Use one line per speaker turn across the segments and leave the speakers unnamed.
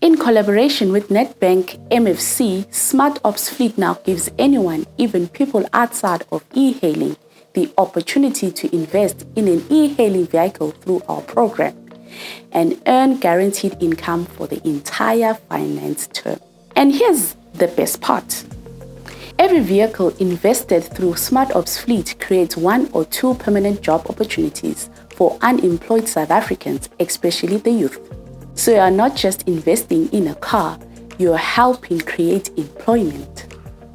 In collaboration with Nedbank MFC, SmartOps Fleet now gives anyone, even people outside of eHailing, the opportunity to invest in an eHailing vehicle through our program and earn guaranteed income for the entire finance term. And here's the best part. Every vehicle invested through SmartOps Fleet creates 1 or 2 permanent job opportunities for unemployed South Africans, especially the youth. So you are not just investing in a car, you are helping create employment.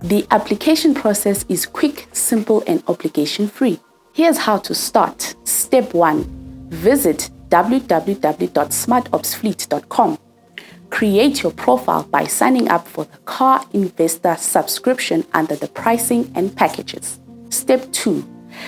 The application process is quick, simple, and obligation-free. Here's how to start. Step 1. Visit www.smartopsfleet.com. Create your profile by signing up for the Car Investor subscription under the pricing and packages. Step 2.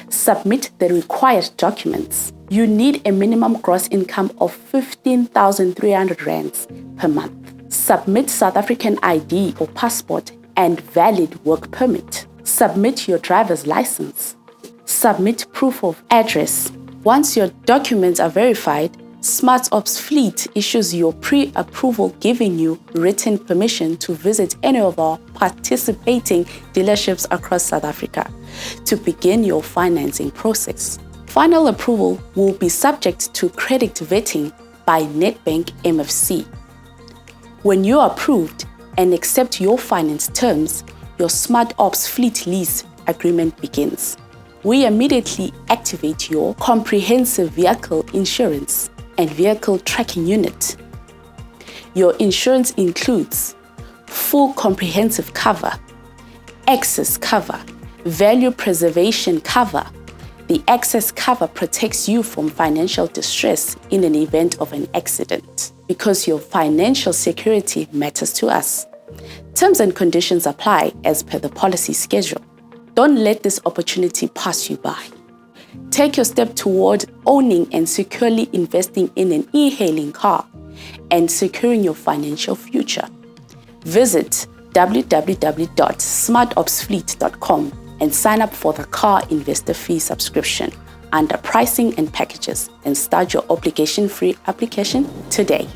Submit the required documents. You need a minimum gross income of 15,300 rands per month. Submit South African ID or passport and valid work permit. Submit your driver's license. Submit proof of address. Once your documents are verified, SmartOps Fleet issues your pre-approval, giving you written permission to visit any of our participating dealerships across South Africa to begin your financing process. Final approval will be subject to credit vetting by Nedbank MFC. When you are approved and accept your finance terms, your SmartOps Fleet lease agreement begins. We immediately activate your comprehensive vehicle insurance and vehicle tracking unit. Your insurance includes full comprehensive cover, excess cover, value preservation cover. The excess cover protects you from financial distress in an event of an accident because your financial security matters to us. Terms and conditions apply as per the policy schedule. Don't let this opportunity pass you by. Take your step toward owning and securely investing in an eHailing car and securing your financial future. Visit www.smartopsfleet.com and sign up for the Car Investor Fee subscription under pricing and packages and start your obligation-free application today.